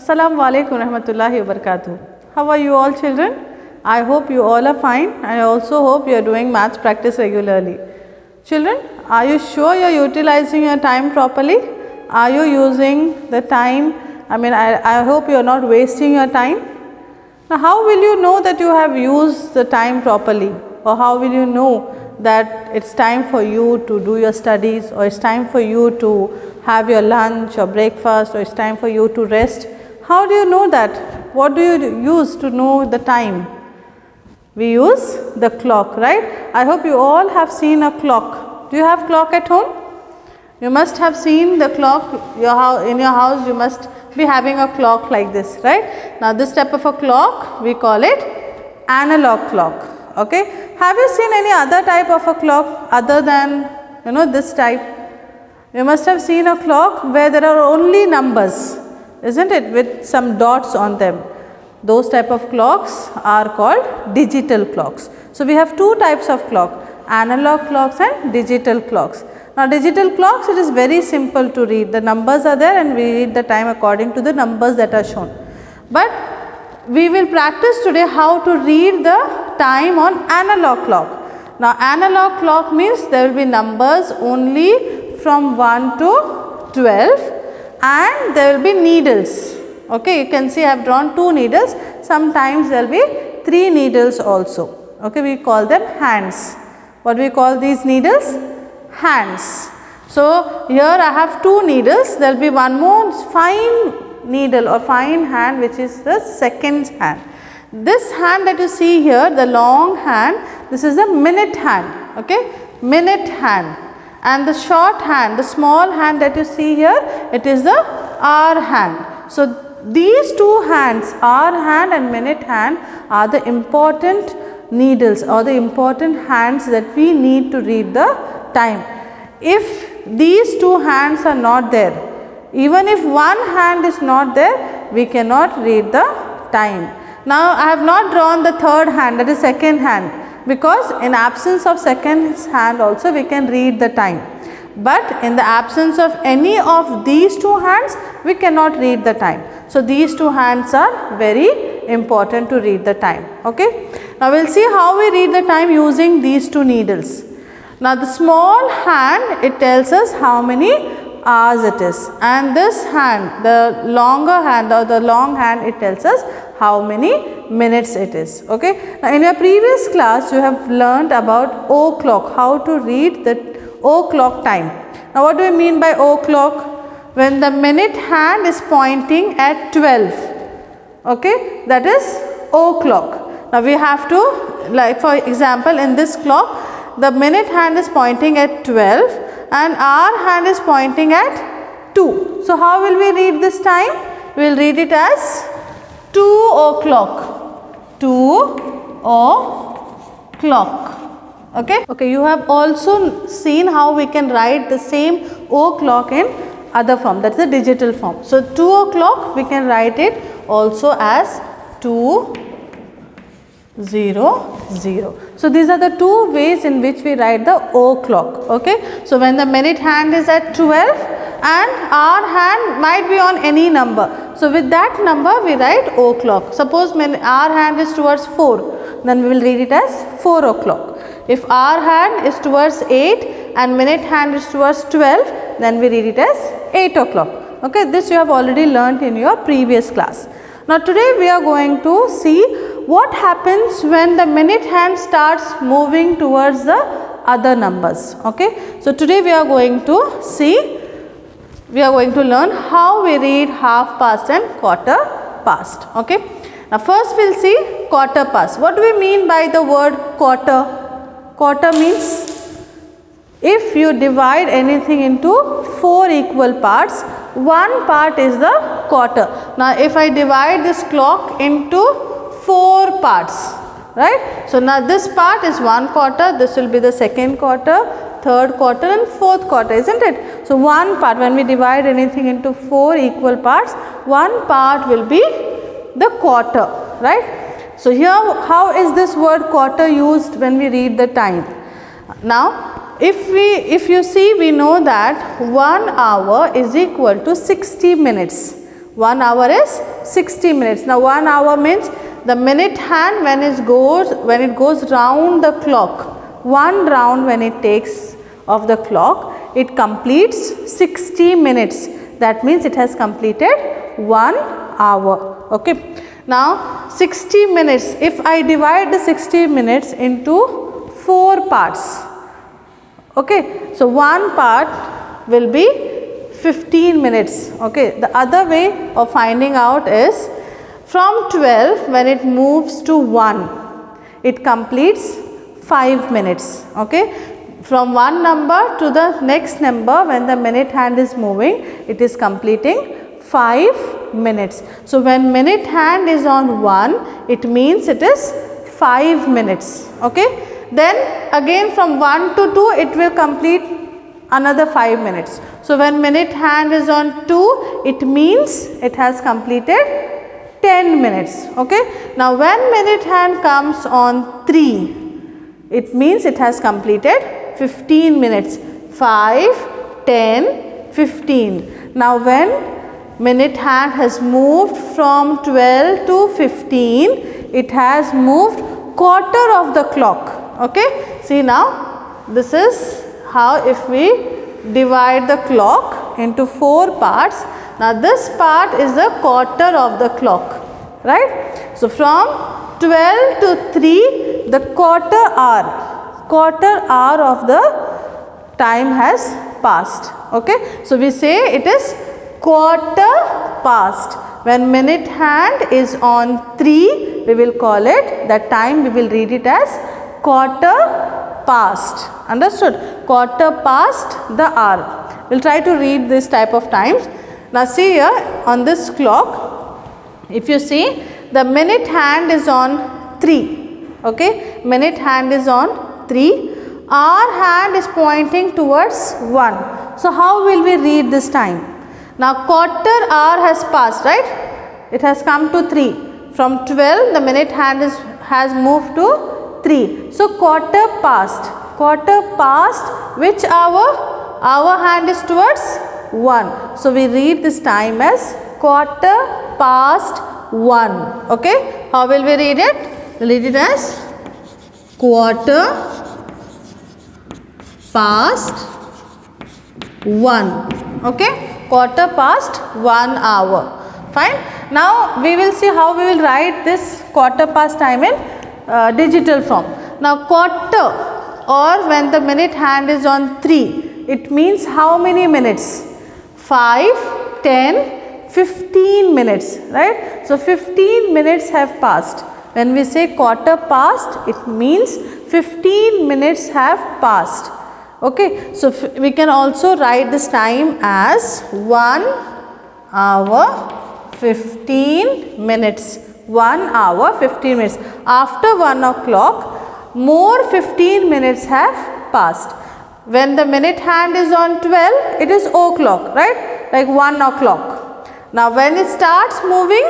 Assalamu alaikum rahmatullahi wa barakatuh. How are you all children? I hope you all are fine, and I also hope you are doing maths practice regularly. Children, are you sure you are utilizing your time properly? Are you using the time? I hope you are not wasting your time. Now, how will you know that you have used the time properly, or how will you know that it's time for you to do your studies, or it's time for you to have your lunch or breakfast, or it's time for you to rest? How do you know that? What do you use to know the time? We use the clock, right? I hope you all have seen a clock. Do you have clock at home? You must have seen the clock in your house. You must be having a clock like this, right? Now, this type of a clock, we call it analog clock. Okay. Have you seen any other type of a clock other than this type? You must have seen a clock where there are only numbers, isn't it, with some dots on them. Those type of clocks are called digital clocks. So, we have two types of clock, analog clocks and digital clocks. Now, digital clocks, it is very simple to read. The numbers are there and we read the time according to the numbers that are shown. But we will practice today how to read the time on analog clock. Now, analog clock means there will be numbers only from 1 to 12 and there will be needles. Okay, you can see I have drawn 2 needles. Sometimes there will be 3 needles also. Okay, we call them hands. What do we call these needles? Hands. So, here I have 2 needles. There will be one more fine needle or fine hand, which is the second hand. This hand that you see here, the long hand, this is the minute hand. Okay, minute hand. And the short hand, the small hand that you see here, it is the hour hand. So, these two hands, hour hand and minute hand, are the important needles or the important hands that we need to read the time. If these two hands are not there, even if one hand is not there, we cannot read the time. Now, I have not drawn the third hand, that is second hand, because in absence of second hand also we can read the time. But in the absence of any of these two hands, we cannot read the time. So, these two hands are very important to read the time. Okay. Now, we will see how we read the time using these two needles. Now, the small hand, it tells us how many hours it is, and this hand, the longer hand or the long hand, it tells us how many minutes it is. Okay. Now, in your previous class, you have learned about O clock, how to read the O clock time. Now, what do we mean by O clock? When the minute hand is pointing at 12, okay, that is O clock. Now, we have to, like for example, in this clock, the minute hand is pointing at 12 and our hand is pointing at 2. So, how will we read this time? We will read it as 2 o'clock, 2 o'clock. Okay. Okay, you have also seen how we can write the same O clock in other form, that is the digital form. So, 2 o'clock we can write it also as 2 0 0. So, these are the two ways in which we write the O clock. Okay. So, when the minute hand is at 12 and our hand might be on any number. So, with that number we write O clock. Suppose our hand is towards 4, then we will read it as 4 o'clock. If our hand is towards 8 and minute hand is towards 12, then we read it as 8 o'clock. Okay, this you have already learnt in your previous class. Now, today we are going to see what happens when the minute hand starts moving towards the other numbers. Okay, so today we are going to see, we are going to learn how we read half past and quarter past. Okay, now first we will see quarter past. What do we mean by the word quarter? Quarter means if you divide anything into 4 equal parts, one part is the quarter. Now, if I divide this clock into 4 parts, right. So, now this part is 1 quarter, this will be the second quarter, third quarter and fourth quarter, isn't it? So, one part, when we divide anything into 4 equal parts, one part will be the quarter, right. So, here how is this word quarter used when we read the time? Now, if you see, we know that 1 hour is equal to 60 minutes. 1 hour is 60 minutes. Now 1 hour means the minute hand when it goes round the clock, one round when it takes of the clock, it completes 60 minutes. That means it has completed 1 hour. Okay. Now 60 minutes, if I divide the 60 minutes into 4 parts, okay, so one part will be 15 minutes. Okay, the other way of finding out is from 12 when it moves to 1, it completes 5 minutes. Okay, from one number to the next number when the minute hand is moving, it is completing 5 minutes. So when minute hand is on 1, it means it is 5 minutes. Okay, then again from 1 to 2, it will complete another 5 minutes. So when minute hand is on 2, it means it has completed 10 minutes. Okay, now when minute hand comes on 3, it means it has completed 15 minutes. 5, 10, 15. Now when minute hand has moved from 12 to 15, it has moved quarter of the clock. Okay, see now this is how if we divide the clock into 4 parts. Now this part is the quarter of the clock, right? So from 12 to 3, the quarter hour of the time has passed. Okay, so we say it is quarter past. When minute hand is on 3, we will call it, that time we will read it as quarter past. Understood? Quarter past the hour. We will try to read this type of times. Now see here on this clock, if you see, the minute hand is on 3. Okay, minute hand is on 3. Our hand is pointing towards 1. So how will we read this time? Now quarter hour has passed, right? It has come to 3. From 12, the minute hand has moved to 3. So quarter past. Quarter past which hour? Our hand is towards 1. So we read this time as quarter past 1. Okay. How will we read it? We'll read it as quarter past 1. Okay. Quarter past 1 hour. Fine. Now we will see how we will write this quarter past time in digital form. Now quarter, or when the minute hand is on 3, it means how many minutes? 5, 10, 15 minutes, right? So 15 minutes have passed. When we say quarter past, it means 15 minutes have passed. Okay, so we can also write this time as 1 hour 15 minutes. 1 hour 15 minutes. After 1 o'clock, more 15 minutes have passed. When the minute hand is on 12, it is o'clock, right? Like 1 o'clock. Now when it starts moving,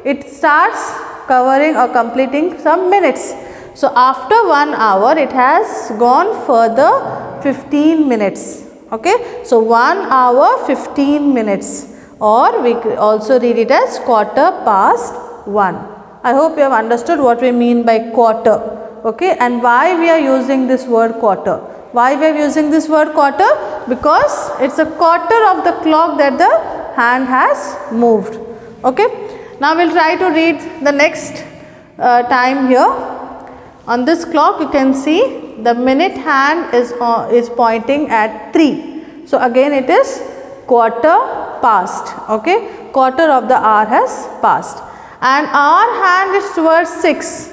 it starts covering or completing some minutes. So after 1 hour, it has gone further 15 minutes. Okay, so 1 hour 15 minutes, or we also read it as quarter past 1. I hope you have understood what we mean by quarter. Okay, and why we are using this word quarter. Why we are using this word quarter? Because it's a quarter of the clock that the hand has moved. Okay, now we will try to read the next time here. On this clock you can see the minute hand is pointing at 3. So again it is quarter past. Okay, quarter of the hour has passed, and our hand is towards 6.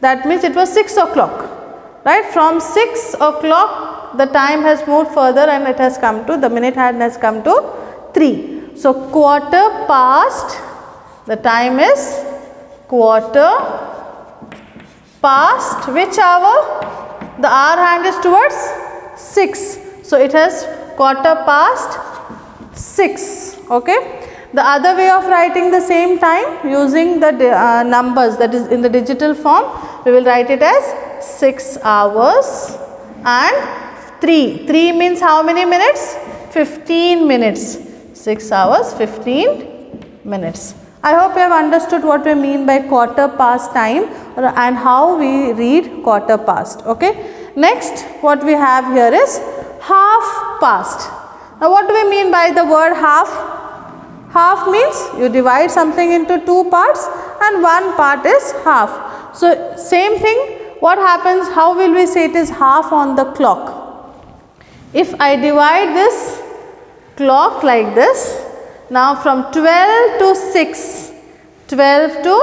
That means it was 6 o'clock, right? From 6 o'clock the time has moved further and it has come to, the minute hand has come to 3. So quarter past, the time is quarter past which hour? The hour hand is towards 6. So it has quarter past 6. Okay. The other way of writing the same time using the numbers, that is in the digital form, we will write it as 6 hours and 3. 3 means how many minutes? 15 minutes. 6 hours 15 minutes. I hope you have understood what we mean by quarter past time and how we read quarter past. Okay. Next, what we have here is half past. Now, what do we mean by the word half? Half means you divide something into two parts and one part is half. So, same thing, what happens, how will we say it is half on the clock? If I divide this clock like this, now from 12 to 6, 12 to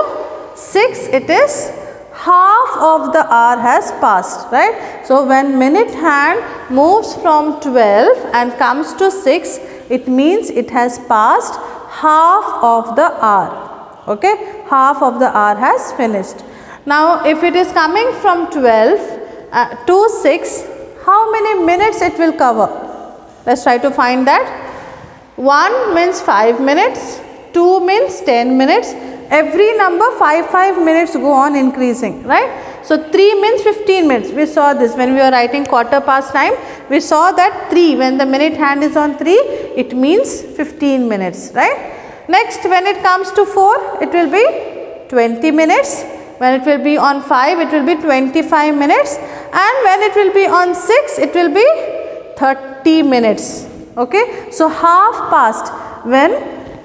6, it is half of the hour has passed, right. So, when minute hand moves from 12 and comes to 6, it means it has passed half of the hour, okay. Half of the hour has finished. Now, if it is coming from 12 to 6, how many minutes it will cover? Let us try to find that. 1 means 5 minutes, 2 means 10 minutes, every number 5 minutes go on increasing, right. So, 3 means 15 minutes, we saw this when we were writing quarter past time, we saw that 3, when the minute hand is on 3, it means 15 minutes, right. Next, when it comes to 4, it will be 20 minutes, when it will be on 5, it will be 25 minutes, and when it will be on 6, it will be 30 minutes. Okay. So, half past, when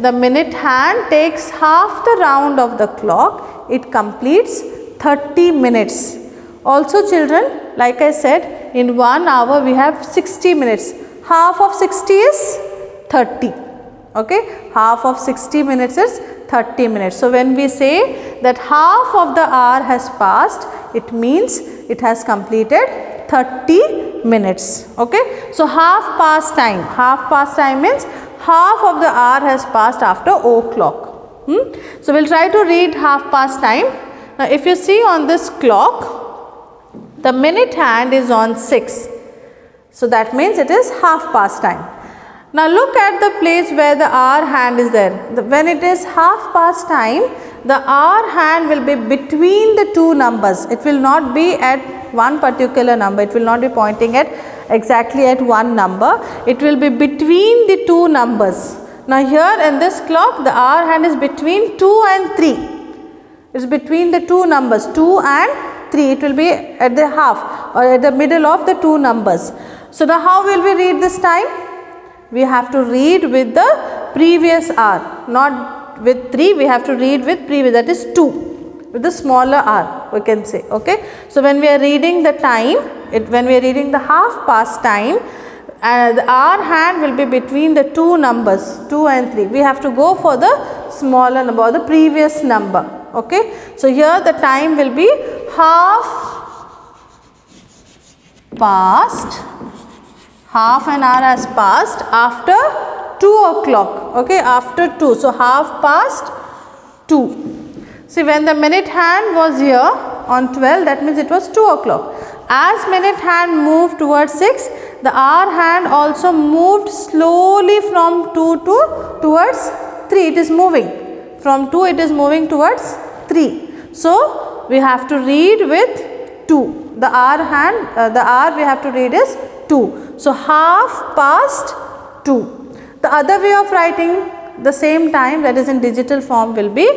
the minute hand takes half the round of the clock, it completes 30 minutes. Also children, like I said, in 1 hour we have 60 minutes. Half of 60 is 30. Okay. Half of 60 minutes is 30 minutes. So, when we say that half of the hour has passed, it means it has completed 30 minutes. Okay. So, half past time means half of the hour has passed after o'clock. So, we will try to read half past time. Now, if you see on this clock, the minute hand is on 6. So, that means it is half past time. Now, look at the place where the hour hand is there. When it is half past time, the hour hand will be between the two numbers. It will not be at one particular number. It will not be pointing at exactly at one number. It will be between the two numbers. Now, here in this clock, the hour hand is between 2 and 3. It is between the two numbers 2 and 3. It will be at the half or at the middle of the two numbers. So, now how will we read this time? We have to read with the previous hour, not with 3, we have to read with previous, that is 2, with the smaller hour we can say. Okay. So, when we are reading the time, when we are reading the half past time, the hour hand will be between the two numbers 2 and 3. We have to go for the smaller number or the previous number. Okay. So, here the time will be half past, half an hour has passed after 2 o'clock, okay, after 2. So, half past 2. See, when the minute hand was here on 12, that means it was 2 o'clock. As minute hand moved towards 6, the hour hand also moved slowly from 2 towards 3. It is moving from 2, it is moving towards 3. So, we have to read with 2. The hour hand, the hour we have to read is 2. So, half past 2. The other way of writing the same time, that is in digital form, will be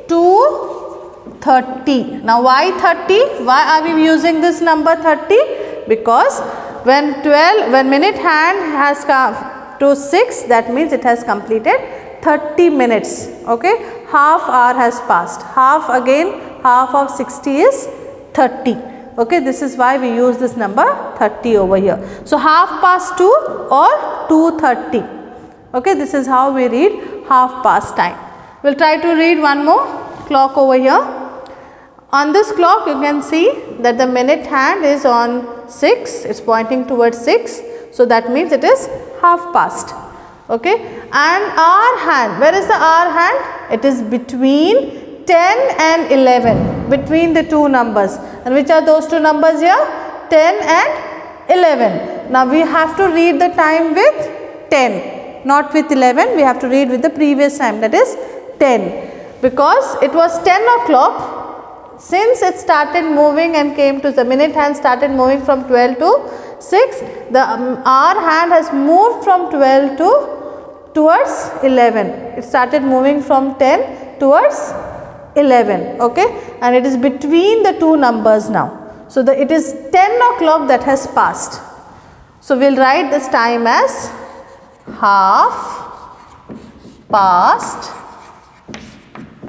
2:30. Now, why 30? Why are we using this number 30? Because when minute hand has come to 6, that means it has completed 30 minutes. Okay, half hour has passed. Half again, half of 60 is 30. Okay, this is why we use this number 30 over here. So, half past 2 or 2:30. Okay, this is how we read half past time. We will try to read one more clock over here. On this clock, you can see that the minute hand is on 6, it is pointing towards 6. So, that means it is half past. Okay, and hour hand, where is the hour hand? It is between 10 and 11, between the two numbers. And which are those two numbers here? 10 and 11. Now, we have to read the time with 10, not with 11. We have to read with the previous time, that is 10. Because it was 10 o'clock, since it started moving and came to the minute hand started moving from 12 to 6, the hour hand has moved from 12 to towards 11. It started moving from 10 towards 11, okay, and it is between the two numbers now. So it is 10 o'clock that has passed. So we will write this time as half past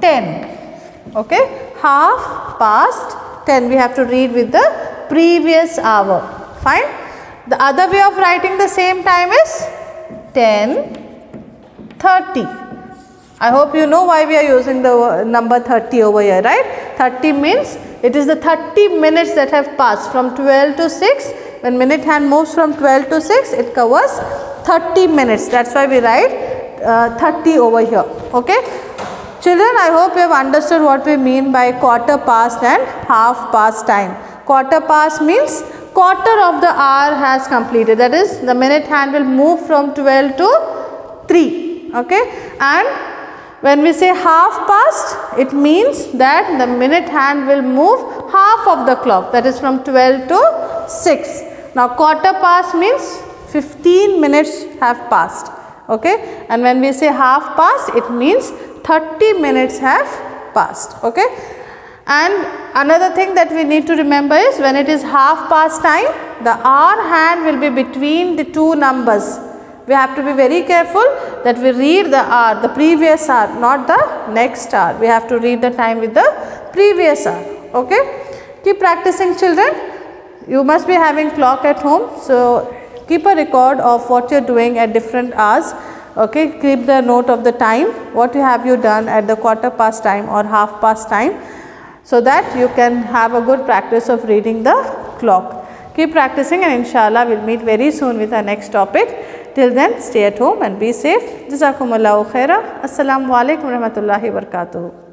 10, okay, half past 10. We have to read with the previous hour, fine. The other way of writing the same time is 10:30. I hope you know why we are using the number 30 over here, right? 30 means it is the 30 minutes that have passed from 12 to 6. When minute hand moves from 12 to 6, it covers 30 minutes. That's why we write 30 over here, okay. Children, I hope you have understood what we mean by quarter past and half past time. Quarter past means quarter of the hour has completed, that is the minute hand will move from 12 to 3, okay. And when we say half past, it means that the minute hand will move half of the clock, that is from 12 to 6. Now quarter past means 15 minutes have passed, okay, and when we say half past, it means 30 minutes have passed, okay. And another thing that we need to remember is when it is half past time, the hour hand will be between the two numbers. We have to be very careful that we read the hour, the previous hour, not the next hour. We have to read the time with the previous hour, okay. Keep practicing, children. You must be having clock at home, so keep a record of what you are doing at different hours, okay. Keep the note of the time, what have you done at the quarter past time or half past time, so that you can have a good practice of reading the clock. Keep practicing, and inshallah we will meet very soon with our next topic. Till then, stay at home and be safe. Jazakumullahu khaira. Assalamu alaikum warahmatullahi wabarakatuh.